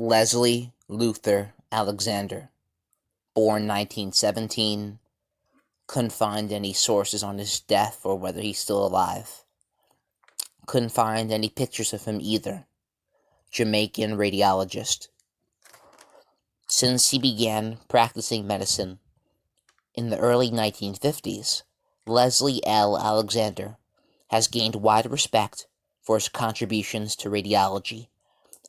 Leslie Luther Alexander, born 1917, couldn't find any sources on his death or whether he's still alive. Couldn't find any pictures of him either. Jamaican radiologist. Since he began practicing medicine in the early 1950s, Leslie L. Alexander has gained wide respect for his contributions to radiology,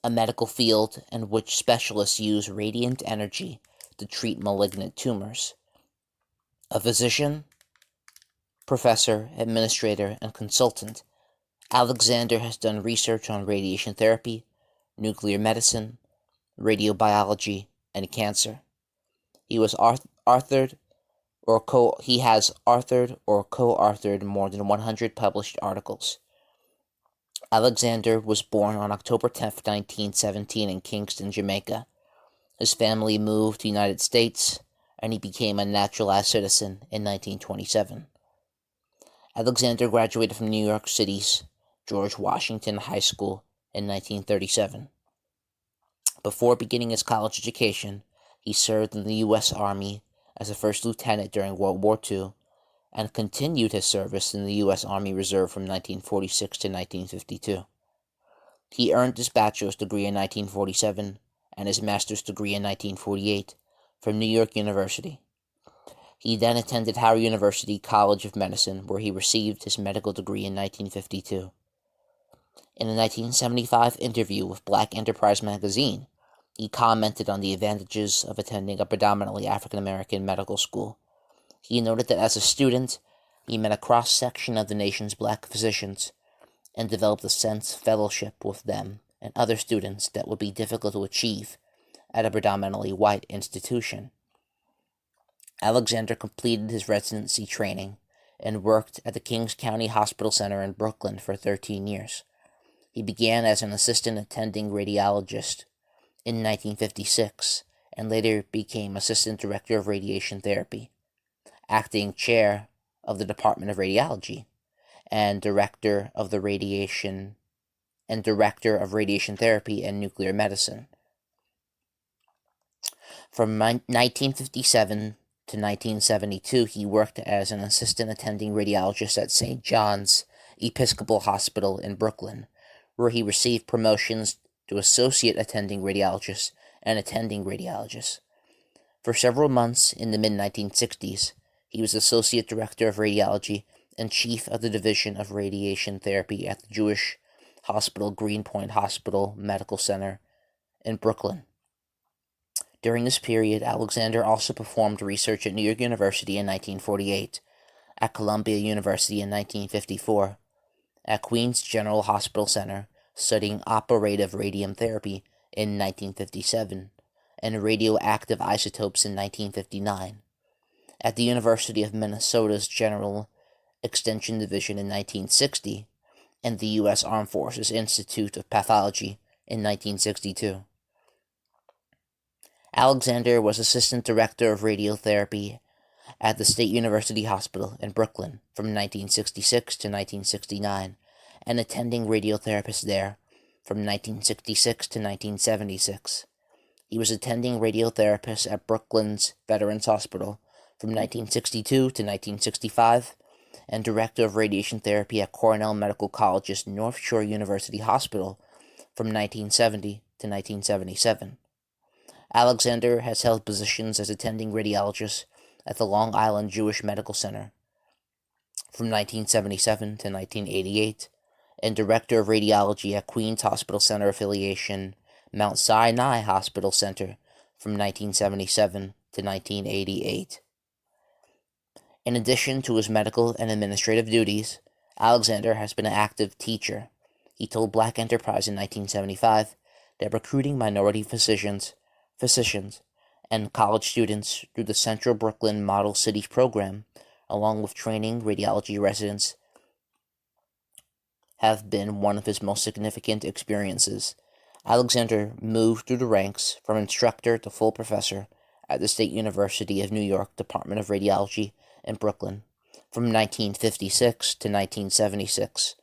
a medical field in which specialists use radiant energy to treat malignant tumors. A physician, professor, administrator, and consultant, Alexander has done research on radiation therapy, nuclear medicine, radiobiology, and cancer. He has authored or co-authored more than 100 published articles. Alexander was born on October 10, 1917 in Kingston, Jamaica. His family moved to the United States, and he became a naturalized citizen in 1927. Alexander graduated from New York City's George Washington High School in 1937. Before beginning his college education, he served in the U.S. Army as a first lieutenant during World War II and continued his service in the U.S. Army Reserve from 1946 to 1952. He earned his bachelor's degree in 1947 and his master's degree in 1948 from New York University. He then attended Howard University College of Medicine, where he received his medical degree in 1952. In a 1975 interview with Black Enterprise magazine, he commented on the advantages of attending a predominantly African-American medical school. He noted that as a student, he met a cross-section of the nation's black physicians and developed a sense of fellowship with them and other students that would be difficult to achieve at a predominantly white institution. Alexander completed his residency training and worked at the Kings County Hospital Center in Brooklyn for 13 years. He began as an assistant attending radiologist in 1956 and later became assistant director of radiation therapy, acting chair of the Department of Radiology, and director of radiation therapy and nuclear medicine. From 1957 to 1972, he worked as an assistant attending radiologist at St. John's Episcopal Hospital in Brooklyn, where he received promotions to associate attending radiologist and attending radiologist. For several months in the mid-1960s, he was associate director of radiology and chief of the division of radiation therapy at the Jewish Hospital Greenpoint Hospital Medical Center in Brooklyn. During this period, Alexander also performed research at New York University in 1948, at Columbia University in 1954, at Queens General Hospital Center, studying operative radium therapy in 1957, and radioactive isotopes in 1959, at the University of Minnesota's General Extension Division in 1960, and the U.S. Armed Forces Institute of Pathology in 1962. Alexander was assistant director of radiotherapy at the State University Hospital in Brooklyn from 1966 to 1969, and attending radiotherapist there from 1966 to 1976. He was attending radiotherapist at Brooklyn's Veterans Hospital from 1962 to 1965, and director of radiation therapy at Cornell Medical College's North Shore University Hospital from 1970 to 1977. Alexander has held positions as attending radiologist at the Long Island Jewish Medical Center from 1977 to 1988, and director of radiology at Queens Hospital Center affiliation Mount Sinai Hospital Center from 1977 to 1988. In addition to his medical and administrative duties, Alexander has been an active teacher. He told Black Enterprise in 1975 that recruiting minority physicians, and college students through the Central Brooklyn Model Cities program, along with training radiology residents, have been one of his most significant experiences. Alexander moved through the ranks from instructor to full professor at the State University of New York Department of Radiology in Brooklyn from 1956 to 1976,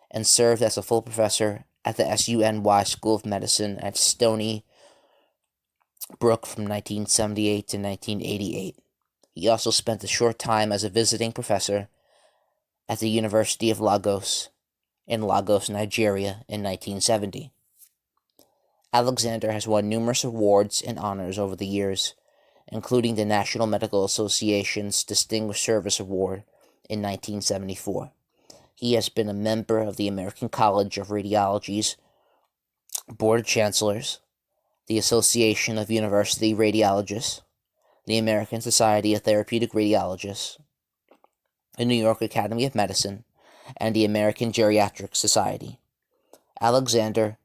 and served as a full professor at the SUNY School of Medicine at Stony Brooke from 1978 to 1988. He also spent a short time as a visiting professor at the University of Lagos in Lagos, Nigeria in 1970. Alexander has won numerous awards and honors over the years, including the National Medical Association's Distinguished Service Award in 1974. He has been a member of the American College of Radiology's Board of Chancellors, the Association of University Radiologists, the American Society of Therapeutic Radiologists, the New York Academy of Medicine, and the American Geriatric Society. Alexander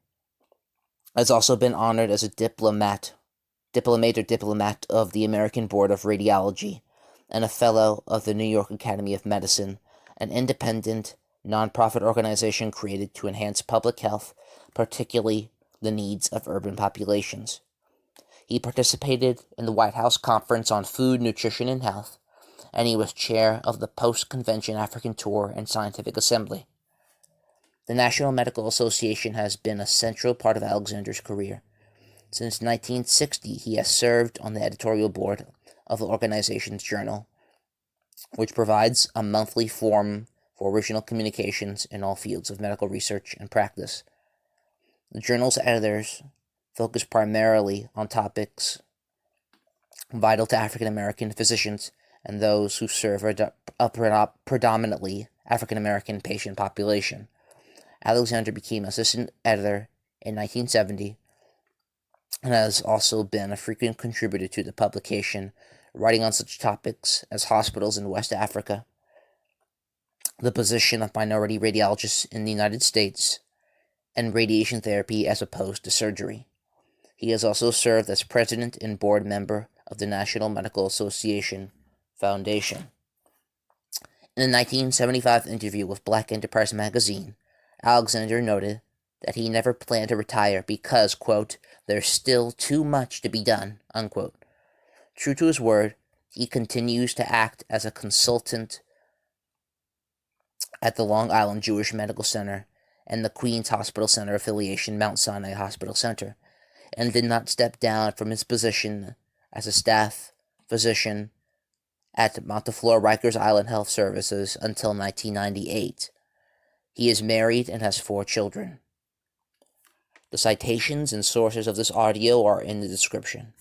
has also been honored as a diplomat of the American Board of Radiology and a fellow of the New York Academy of Medicine, an independent, nonprofit organization created to enhance public health, particularly the needs of urban populations. He participated in the White House Conference on Food, Nutrition, and Health, and he was chair of the Post-Convention African Tour and Scientific Assembly. The National Medical Association has been a central part of Alexander's career. Since 1960, he has served on the editorial board of the organization's journal, which provides a monthly forum for original communications in all fields of medical research and practice. The journal's editors focus primarily on topics vital to African American physicians and those who serve a predominantly African American patient population. Alexander became assistant editor in 1970 and has also been a frequent contributor to the publication, writing on such topics as hospitals in West Africa, the position of minority radiologists in the United States, and radiation therapy as opposed to surgery. He has also served as president and board member of the National Medical Association Foundation. In a 1975 interview with Black Enterprise magazine, Alexander noted that he never planned to retire because, quote, there's still too much to be done, unquote. True to his word, he continues to act as a consultant at the Long Island Jewish Medical Center and the Queens Hospital Center affiliation Mount Sinai Hospital Center, and did not step down from his position as a staff physician at Montefiore Rikers Island Health Services until 1998. He is married and has 4 children. The citations and sources of this audio are in the description.